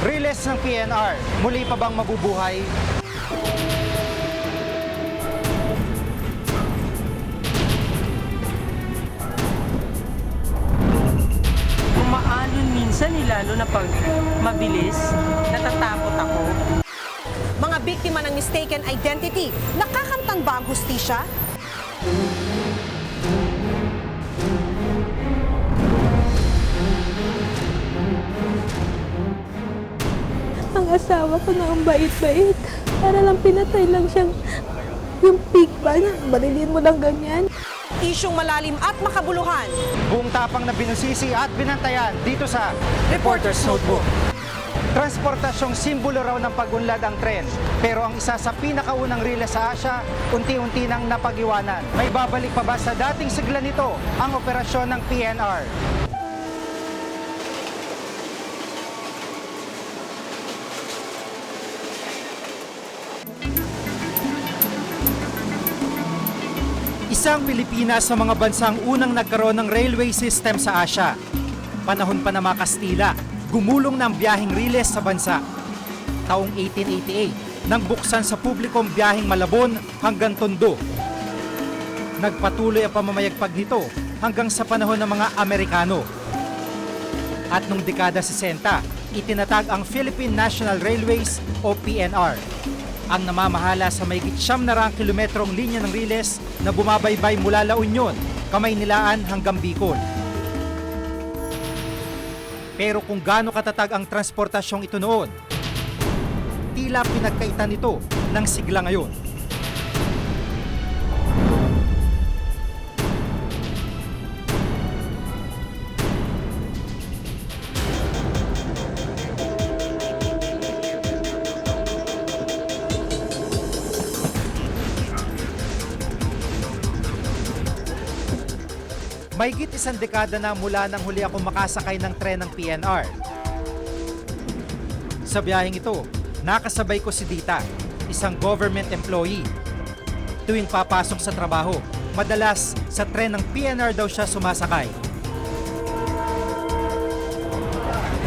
Riles ng PNR, muli pa bang mabubuhay? Umaalon minsan lalo na pag mabilis, natatakot ako. Mga biktima ng mistaken identity, nakakamtan ba ang hustisya? Ang asawa ko na ang bait-bait. Para lang pinatay lang siyang yung pig ba niya. Barilin mo lang ganyan. Isyong malalim at makabuluhan. Buong tapang na binusisi at binantayan dito sa Reporter's Notebook. Transportasyong simbolo raw ng pag-unlad ang tren. Pero ang isa sa pinakaunang riles sa Asia, unti-unti nang napag-iwanan. May babalik pa ba sa dating sigla nito ang operasyon ng PNR? Isang Pilipinas sa mga bansang unang nagkaroon ng railway system sa Asia. Panahon pa na mga Kastila, gumulong ng biyaheng riles sa bansa. Taong 1888, nang buksan sa publikong biyaheng Malabon hanggang Tondo. Nagpatuloy ang pamamayagpag nito hanggang sa panahon ng mga Amerikano. At noong dekada 60, itinatag ang Philippine National Railways o PNR. Ang namamahala sa mahigit 900 kilometrong linya ng riles na bumabaybay mula La Union, Kamaynilaan hanggang Bicol. Pero kung gaano katatag ang transportasyong ito noon, tila pinagkaitan nito ng sigla ngayon. Mahigit isang dekada na mula nang huli ako makasakay ng tren ng PNR. Sa biyaheng ito, nakasabay ko si Dita, isang government employee. Tuwing papasok sa trabaho, madalas sa tren ng PNR daw siya sumasakay.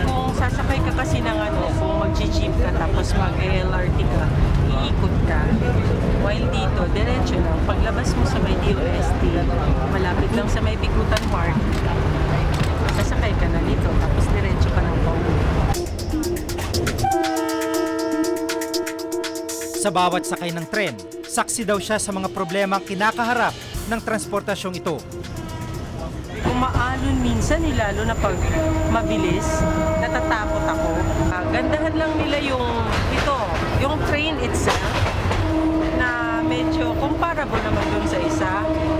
Kung sasakay ka kasi ng kung mag-jeep ka tapos mag-LRT ka, iikot ka. While dito, diretso lang. Paglabas mo sa may DOST, malapit lang sa may Bigutan Park, sasakay ka na dito, tapos diretso ka ng pauwi. Sa bawat sakay ng tren, saksi daw siya sa mga problemang kinakaharap ng transportasyong ito. Umaalon minsan lalo na pag mabilis, natatakot ako. Gandahan lang nila yung train itself, na medyo comparable naman dun sa isa.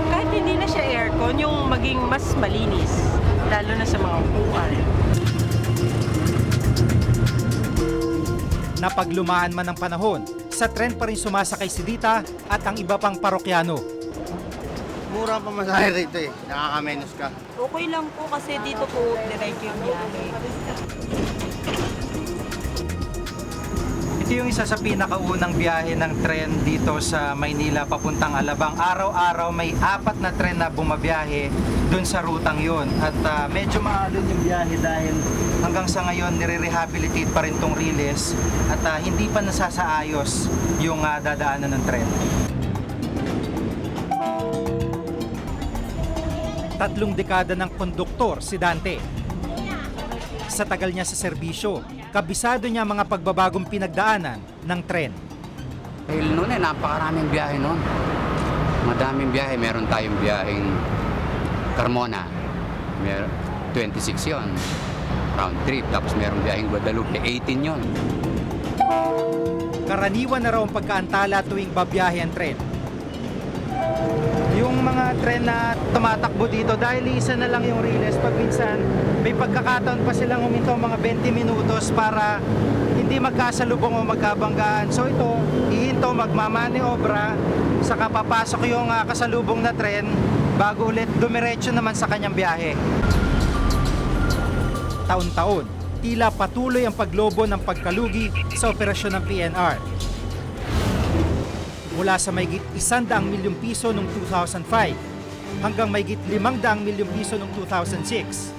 Kahit hindi na siya aircon, yung maging mas malinis, lalo na sa mga upuan. Napaglumaan man ng panahon, sa tren pa rin sumasakay si Dita at ang iba pang parokyano. Mura pa masahe rito eh. Nakakamenos ka. Okay lang po kasi dito po diretso yung biyahe. Ito yung isa sa pinakaunang biyahe ng tren dito sa Maynila papuntang Alabang. Araw-araw may 4 na tren na bumabiyahe dun sa rutang yun. At medyo maalon yung biyahe dahil hanggang sa ngayon nire-rehabilitate pa rin tong riles at hindi pa nasasaayos yung dadaanan ng tren. 3 dekada ng konduktor si Dante. Sa tagal niya sa serbisyo, kabisado niya mga pagbabagong pinagdaanan ng tren. Dahil noon napakaraming biyahe noon. Madaming biyahe. Meron tayong biyaheng Carmona. 26 yon, round trip. Tapos meron biyaheng Guadalupe, 18 yon. Karaniwan na raw ang pagkaantala tuwing babiyahe ang tren. Yung mga tren na tumatakbo dito, dahil isa na lang yung riles, pag minsan may pagkakataon pa silang huminto mga 20 minutos para hindi magkasalubong o magkabanggaan. So ito, ihinto, magmamaniobra, saka papasok yung kasalubong na tren bago ulit dumiretso naman sa kanyang biyahe. Taon-taon, tila patuloy ang paglobo ng pagkalugi sa operasyon ng PNR. Mula sa mahigit 100 milyong piso noong 2005 hanggang mahigit 500 milyong piso noong 2006.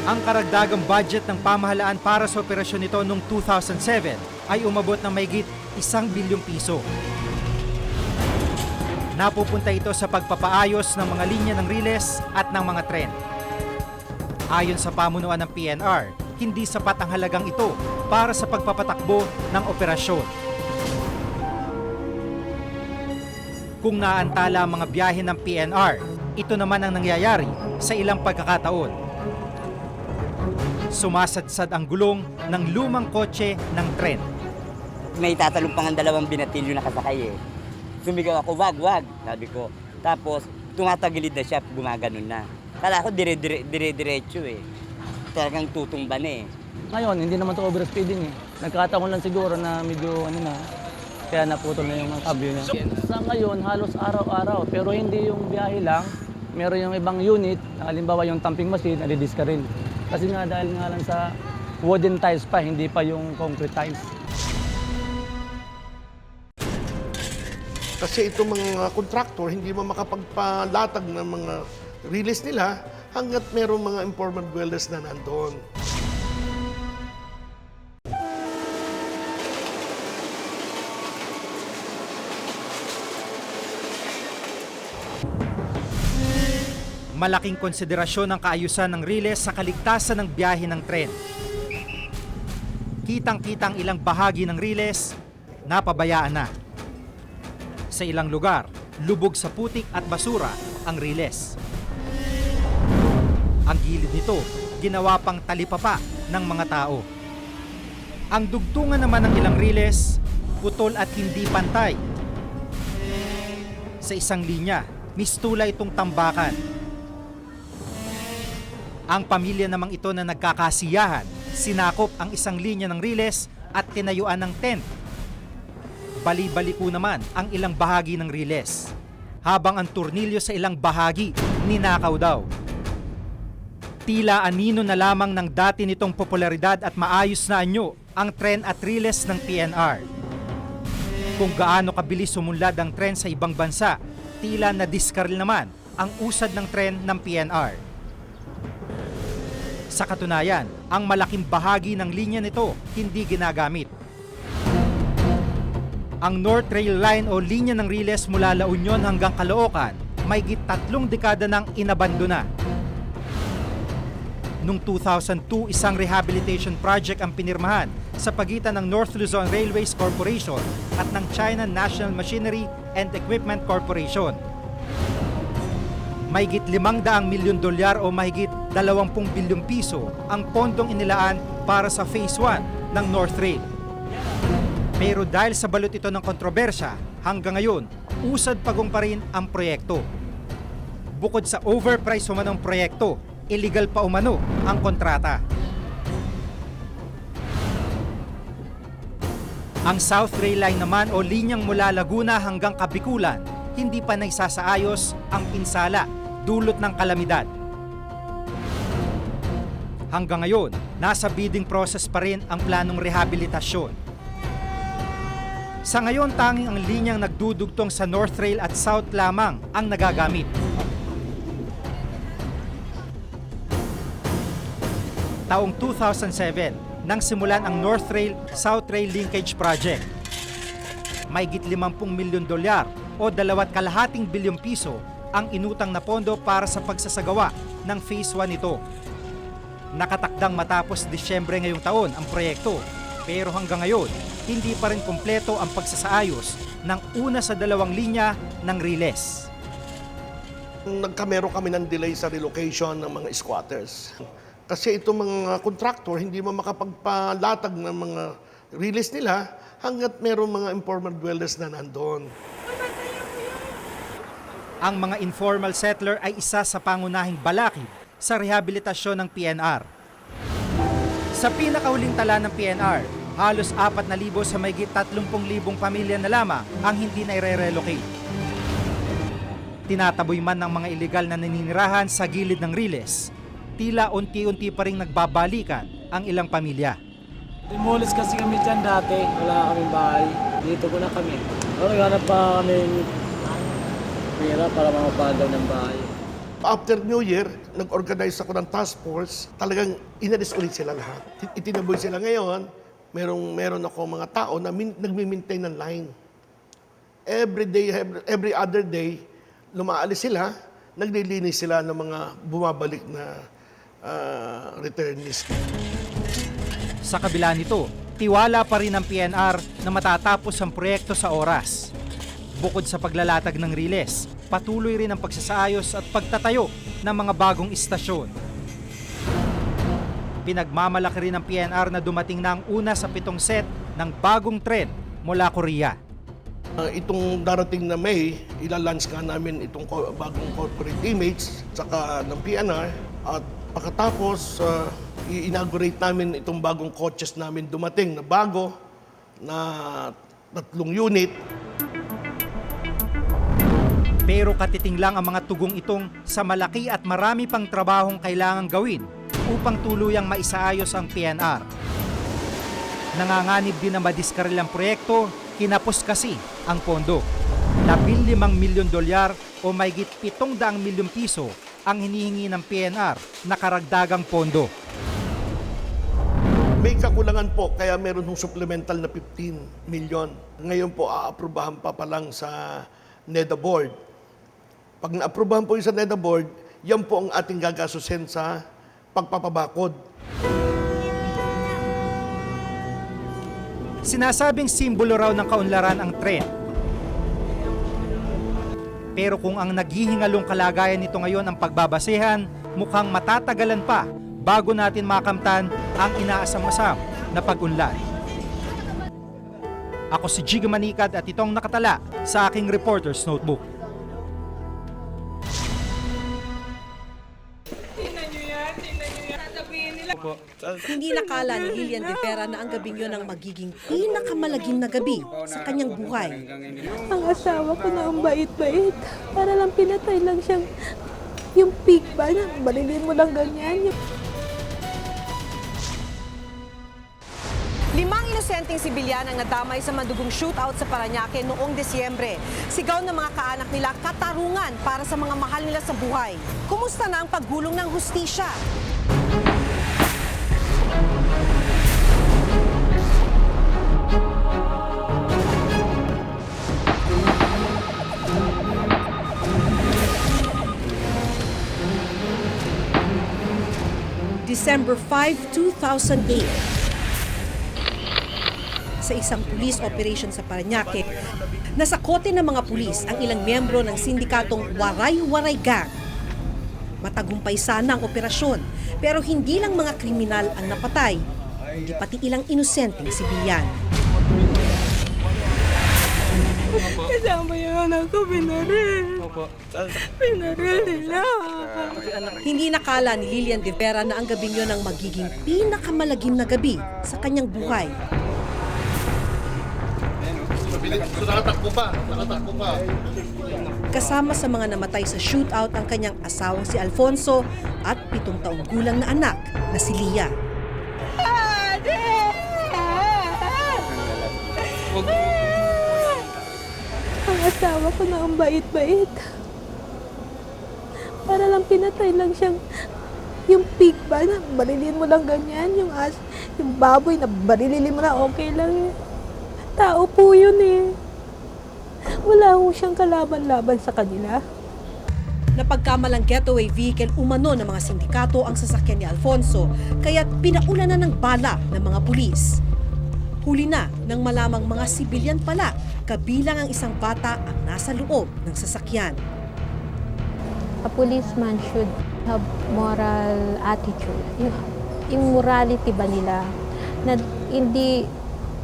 Ang karagdagang budget ng pamahalaan para sa operasyon nito noong 2007 ay umabot ng mahigit 1 bilyong piso. Napupunta ito sa pagpapaayos ng mga linya ng riles at ng mga tren. Ayon sa pamunuan ng PNR, hindi sapat ang halagang ito para sa pagpapatakbo ng operasyon. Kung naantala ang mga biyahe ng PNR, ito naman ang nangyayari sa ilang pagkakataon. Sumasadsad ang gulong ng lumang kotse ng tren. May tatalong pang ang dalawang binatilyo na kasakay eh. Sumigaw ako, wag, sabi ko. Tapos, tumatagilid na siya, gumaganon na. Kala ko dire-diretso eh. Talagang tutumba na eh. Ngayon, hindi naman ito overspeeding eh. Nagkataon lang siguro na medyo kaya naputol na yung mga kabyo niya. Sa ngayon, halos araw-araw, pero hindi yung biyahe lang. Meron yung ibang unit, halimbawa yung tamping machine, alidis ka rin. Kasi nga dahil nga lang sa wooden tiles pa, hindi pa yung concrete tiles. Kasi itong mga contractor, hindi mo makapagpalatag ng mga release nila hanggat merong mga informal dwellers na nandun. Malaking konsiderasyon ang kaayusan ng riles sa kaligtasan ng biyahe ng tren. Kitang-kitang ilang bahagi ng riles napabayaan na. Sa ilang lugar, lubog sa putik at basura ang riles. Ang gilid nito, ginawa pang talipapa ng mga tao. Ang dugtungan naman ng ilang riles, putol at hindi pantay. Sa isang linya, mistula itong tambakan. Ang pamilya namang ito na nagkakasiyahan, sinakop ang isang linya ng riles at tinayuan ng tent. Bali-baliko naman ang ilang bahagi ng riles, habang ang turnilyo sa ilang bahagi ninakaw daw. Tila anino na lamang ng dati nitong popularidad at maayos na anyo ang tren at riles ng PNR. Kung gaano kabilis sumunlad ang tren sa ibang bansa, tila nadiskaril naman ang usad ng tren ng PNR. Sa katunayan, ang malaking bahagi ng linya nito hindi ginagamit. Ang North Rail Line o linya ng riles mula La Union hanggang Caloocan, mahigit 3 dekada nang inabandona. Noong 2002, isang rehabilitation project ang pinirmahan sa pagitan ng North Luzon Railways Corporation at ng China National Machinery and Equipment Corporation. Mahigit $500 milyon o mahigit 20 bilyong piso ang pondong inilaan para sa Phase 1 ng North Rail. Pero dahil sa balot ito ng kontrobersya, hanggang ngayon, usad pagong pa rin ang proyekto. Bukod sa overpriced umanong proyekto, illegal pa umano ang kontrata. Ang South Rail Line naman o linyang mula Laguna hanggang Kabikulan, hindi pa naisasaayos ang pinsala dulot ng kalamidad. Hanggang ngayon, nasa bidding process pa rin ang planong rehabilitasyon. Sa ngayon, tanging ang linyang nagdudugtong sa North Rail at South lamang ang nagagamit. Taong 2007, nang simulan ang North Rail South Rail Linkage Project. Mahigit $50 milyon o 2.5 bilyong piso ang inutang na pondo para sa pagsasagawa ng Phase 1 nito. Nakatakdang matapos Disyembre ngayong taon ang proyekto, pero hanggang ngayon, hindi pa rin kumpleto ang pagsasaayos ng una sa 2 linya ng riles. Nagkamero kami ng delay sa relocation ng mga squatters. Kasi itong mga contractor, hindi mo makapagpalatag ng mga release nila hanggat merong mga informal dwellers na nandun. Ang mga informal settler ay isa sa pangunahing balakid sa rehabilitasyon ng PNR. Sa pinakahuling tala ng PNR, halos 4,000 sa mahigit 30,000 pamilya na lamang ang hindi na i-relocate. Tinataboy man ng mga iligal na naninirahan sa gilid ng riles, tila unti-unti pa rin nagbabalikan ang ilang pamilya. Demolis kasi kami dyan dati, wala kaming bahay. Dito ko na kami. Pero naghanap pa kami pera para makapagaw ng bahay. After New Year, nag-organize ako ng task force, talagang inalis ulit sila lahat. Itinaboy sila ngayon, meron ako mga tao na nagmi-maintain ng line. Every day, every other day, lumaalis sila, naglilinis sila ng mga bumabalik na returnees. Sa kabila nito, tiwala pa rin ang PNR na matatapos ang proyekto sa oras. Bukod sa paglalatag ng riles, patuloy rin ang pagsasaayos at pagtatayo ng mga bagong istasyon. Pinagmamalaki rin ng PNR na dumating na ang una sa 7 set ng bagong tren mula Korea. Itong darating na May, ilalunch nga namin itong bagong corporate image saka ng PNR at pagkatapos i-inaugurate namin itong bagong coaches namin dumating na bago na 3 unit. Pero katiting lang ang mga tugong itong sa malaki at marami pang trabahong kailangang gawin upang tuluyang maisaayos ang PNR. Nanganganib din na madiskaril ang proyekto, kinapos kasi ang pondo. $15 milyon o mahigit 700 milyong piso ang hinihingi ng PNR na karagdagang pondo. May kakulangan po, kaya meron ng supplemental na 15 million. Ngayon po, aaprubahan pa lang sa NEDA Board. Pag naaprubahan po yung sa NEDA Board, yan po ang ating gagasusin sa pagpapabakod. Sinasabing simbolo raw ng kaunlaran ang tren. Pero kung ang naghihingalong kalagayan nito ngayon ang pagbabasehan, mukhang matatagalan pa bago natin makamtan ang inaasam-asam na pag-unlad. Ako si Jigo Manikad at itong nakatala sa aking Reporter's Notebook. Hindi nakala ni Lilian de Vera na ang gabing yun ang magiging pinakamalagim na gabi sa kanyang buhay. Ang asawa ko na ang bait-bait. Para lang pinatay lang siyang yung pig ba na barilin mo lang ganyan. 5 inosenteng sibilyan ang nadamay sa madugong shootout sa Parañaque noong Disyembre. Sigaw ng mga kaanak nila katarungan para sa mga mahal nila sa buhay. Kumusta na ang paggulong ng hustisya? December 5, 2008. Sa isang police operation sa Parañaque, nasakote ng mga pulis ang ilang miyembro ng sindikatong Waray-Waray Gang. Matagumpay sana ang operasyon, pero hindi lang mga kriminal ang napatay, hindi pati ilang inosenteng sibilyan. Kasama yung anak ko, binaril. Binaril nila. Hindi nakala ni Lilian de Vera na ang gabing yun ang magiging pinakamalagim na gabi sa kanyang buhay. Nakatakbo pa. Kasama sa mga namatay sa shootout ang kanyang asawang si Alfonso at 7 taong gulang na anak na si Lia. Ang asawa ko na ang bait-bait. Para lang pinatay lang siyang yung pig ba na barilin mo lang ganyan. Yung baboy na barilin mo na okay lang. Tao po yun eh. Wala ho siyang kalaban-laban sa kanila. Napagkamalang getaway vehicle umano ng mga sindikato ang sasakyan ni Alfonso, kaya't pinaula na ng bala ng mga pulis. Huli na nang malamang mga sibilyan pala, kabilang ang isang bata ang nasa loob ng sasakyan. A policeman should have moral attitude. Yung morality ba nila na hindi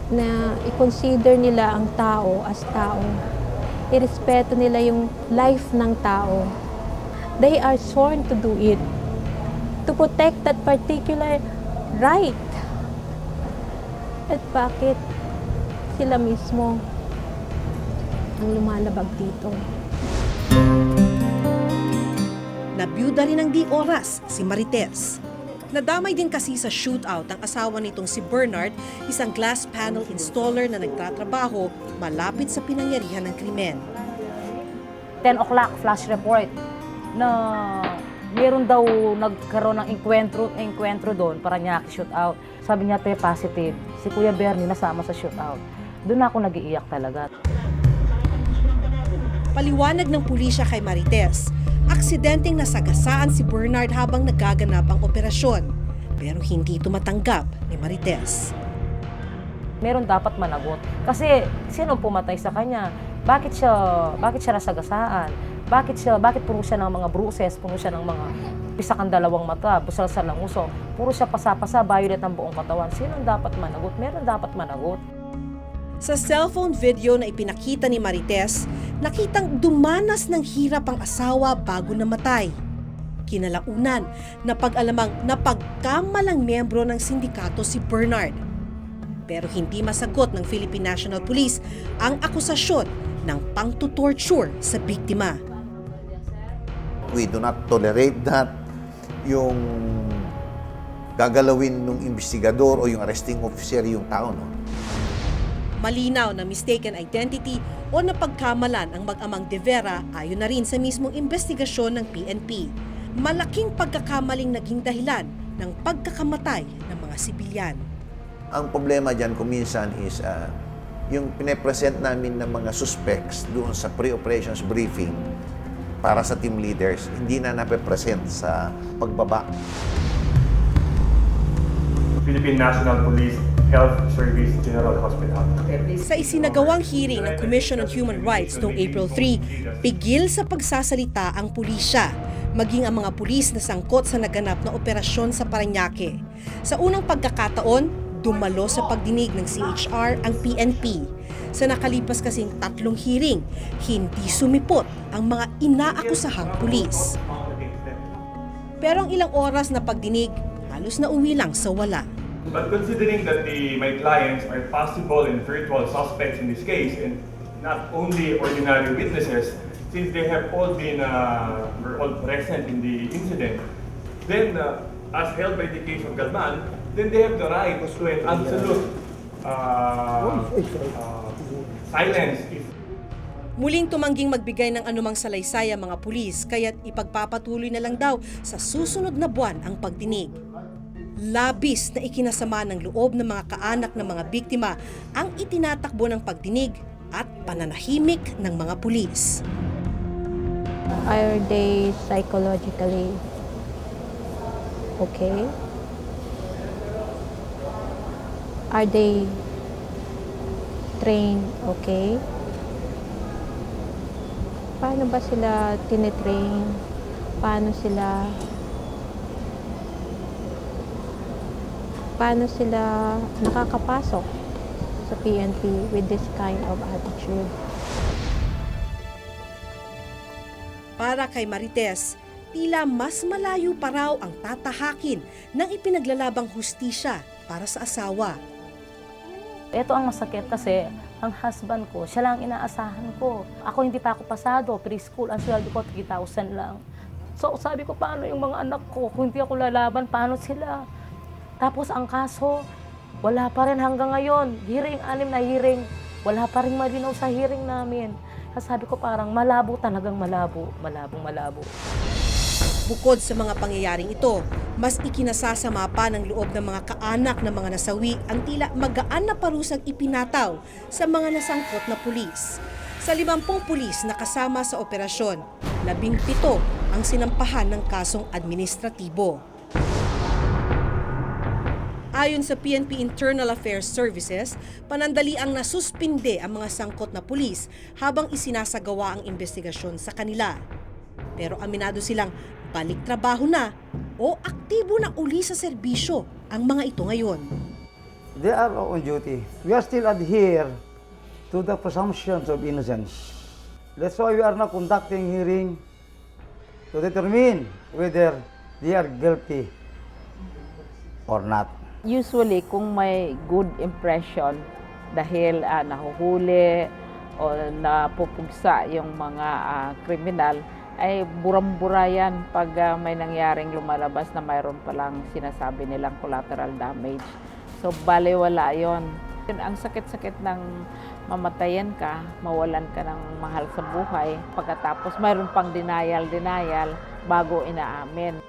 na i-consider nila ang tao as tao. Irespeto nila yung life ng tao. They are sworn to do it. To protect that particular right. At bakit sila mismo ang lumalabag dito? Nabiyuda rin ng di oras si Marites. Nadamay din kasi sa shootout ang asawa nitong si Bernard, isang glass panel installer na nagtatrabaho malapit sa pinangyarihan ng krimen. 10 o'clock flash report na meron daw nagkaroon ng enkwentro doon, Parañaque shootout. Sabi niya, positive. Si Kuya Bernie nasama sa shootout. Doon ako nag-iiyak talaga. Paliwanag ng pulisya kay Marites, aksidenteng nasagasaan si Bernard habang nagaganap ang operasyon. Pero hindi ito matanggap ni Marites. Meron dapat managot. Kasi sino pumatay sa kanya? Bakit siya nasagasaan? Bakit puro siya ng mga bruises, puro siya ng mga pisak ang dalawang mata, busal-sal ng uso, puro siya pasa-pasa, violet ang buong katawan. Sino dapat managot? Meron dapat managot. Sa cellphone video na ipinakita ni Marites, nakitang dumanas ng hirap ang asawa bago namatay. Kinalaunan, napag-alamang napagkamalang miyembro ng sindikato si Bernard. Pero hindi masagot ng Philippine National Police ang akusasyon ng pangtutorture sa biktima. We do not tolerate that. Yung gagalawin ng investigador o yung arresting officer yung tao, no? Malinaw na mistaken identity o napagkamalan ang mag-amang De Vera ayon na rin sa mismong investigasyon ng PNP. Malaking pagkakamaling naging dahilan ng pagkakamatay ng mga sibilyan. Ang problema dyan kuminsan is yung pinapresent namin ng mga suspects doon sa pre-operations briefing para sa team leaders, hindi na nape-present sa pagbaba. Philippine National Police Health Service General Hospital. Sa isinagawang hearing ng Commission on Human Rights noong April 3, pigil sa pagsasalita ang pulisya, maging ang mga pulis na sangkot sa naganap na operasyon sa Parañaque. Sa unang pagkakataon, dumalo sa pagdinig ng CHR ang PNP. Sa nakalipas kasing 3 hearing, hindi sumipot ang mga inaakusahang pulis. Pero ang ilang oras na pagdinig, halos nauwi lang sa wala. But considering that my clients are possible and virtual suspects in this case and not only ordinary witnesses, since they have all been were all present in the incident, then as held by the case of Galvan, then they have the right to an absolute silence. Muling tumangging magbigay ng anumang salaysay ang mga pulis, kaya't ipagpapatuloy na lang daw sa susunod na buwan ang pagdinig. Labis na ikinasama ng loob ng mga kaanak ng mga biktima ang itinatakbo ng pagdinig at pananahimik ng mga pulis. Are they psychologically okay? Are they trained okay? Paano ba sila tinitrain? Paano sila nakakapasok sa PNP with this kind of attitude? Para kay Marites, tila mas malayo pa raw ang tatahakin ng ipinaglalabang hustisya para sa asawa. Ito ang masakit kasi ang husband ko, siya lang inaasahan ko. Ako hindi pa ako pasado, preschool, ang sweldo ko 3,000 lang. So sabi ko, paano yung mga anak ko? Kung hindi ako lalaban, paano sila? Tapos ang kaso, wala pa rin hanggang ngayon. Hearing, 6 na hearing, wala pa rin malinaw sa hearing namin. Sabi ko parang malabo, talagang malabo. Bukod sa mga pangyayaring ito, mas ikinasasama pa ng loob ng mga kaanak ng mga nasawi ang tila magaan na parusang ipinataw sa mga nasangkot na pulis. Sa 50 pulis na kasama sa operasyon, 17 ang sinampahan ng kasong administratibo. Ayon sa PNP Internal Affairs Services, panandali ang nasuspinde ang mga sangkot na pulis habang isinasagawa ang investigasyon sa kanila. Pero aminado silang balik trabaho na o aktibo na uli sa serbisyo ang mga ito ngayon. They are on duty. We are still adhere to the presumptions of innocence. That's why we are now conducting hearing to determine whether they are guilty or not. Usually, kung may good impression dahil nahuhuli o napupugsa yung mga kriminal, ay buram-bura yan pag may nangyaring lumalabas na mayroon palang sinasabi nilang collateral damage. So, baliwala yon. Ang sakit-sakit ng mamatayan ka, mawalan ka ng mahal sa buhay. Pagkatapos mayroon pang denial, bago inaamin.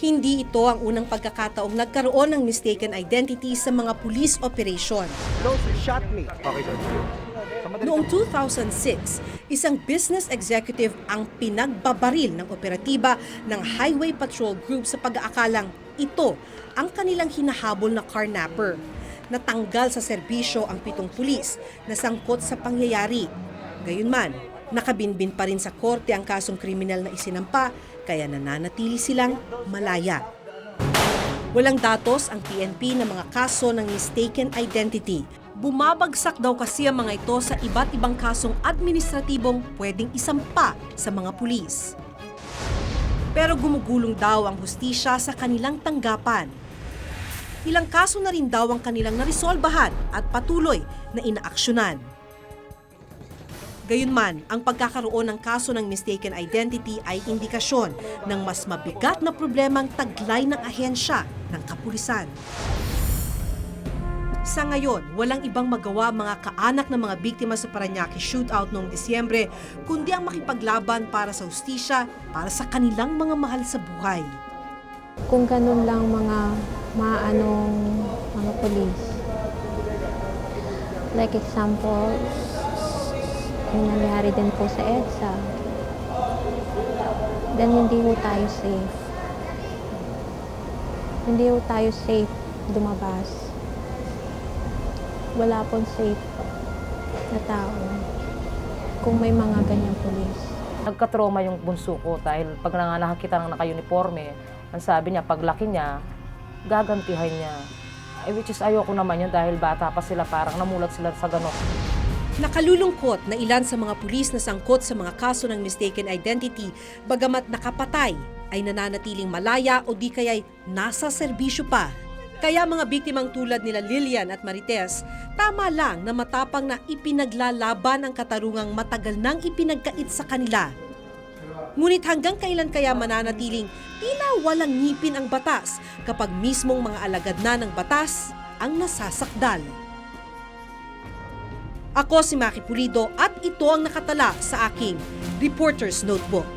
Hindi ito ang unang pagkakataong nagkaroon ng mistaken identity sa mga police operation. Noong 2006, isang business executive ang pinagbabaril ng operatiba ng Highway Patrol Group sa pag-aakalang ito ang kanilang hinahabol na carnapper. Natanggal sa serbisyo ang 7 pulis na sangkot sa pangyayari. Gayunman, nakabinbin pa rin sa korte ang kasong kriminal na isinampa, kaya nananatili silang malaya. Walang datos ang PNP ng mga kaso ng mistaken identity. Bumabagsak daw kasi ang mga ito sa iba't ibang kasong administratibong pwedeng isampa sa mga pulis. Pero gumugulong daw ang hustisya sa kanilang tanggapan. Ilang kaso na rin daw ang kanilang naresolbahan at patuloy na inaaksyonan. Gayunman, ang pagkakaroon ng kaso ng mistaken identity ay indikasyon ng mas mabigat na problemang taglay ng ahensya ng kapulisan. Sa ngayon, walang ibang magawa mga kaanak ng mga biktima sa Parañaque shootout noong Disyembre, kundi ang makipaglaban para sa hustisya para sa kanilang mga mahal sa buhay. Kung ganun lang mga polis. Like example, yung nangyari din po sa EDSA, then hindi po tayo safe. Hindi po tayo safe lumabas. Wala pong safe na tao kung may mga ganyang pulis. Nagka-trauma yung bunso ko dahil pag nakakita ng naka-uniforme, ang sabi niya, paglaki niya, gagantihan niya. Which is ayoko naman yun dahil bata pa sila, parang namulat sila sa ganok. Nakalulungkot na ilan sa mga pulis na sangkot sa mga kaso ng mistaken identity, bagamat nakapatay, ay nananatiling malaya o di kaya'y nasa serbisyo pa. Kaya mga biktimang tulad nila Lilian at Marites, tama lang na matapang na ipinaglalaban ang katarungang matagal nang ipinagkait sa kanila. Ngunit hanggang kailan kaya mananatiling tila walang ngipin ang batas kapag mismong mga alagad na ng batas ang nasasakdal? Ako si Maki Pulido at ito ang nakatala sa aking Reporter's Notebook.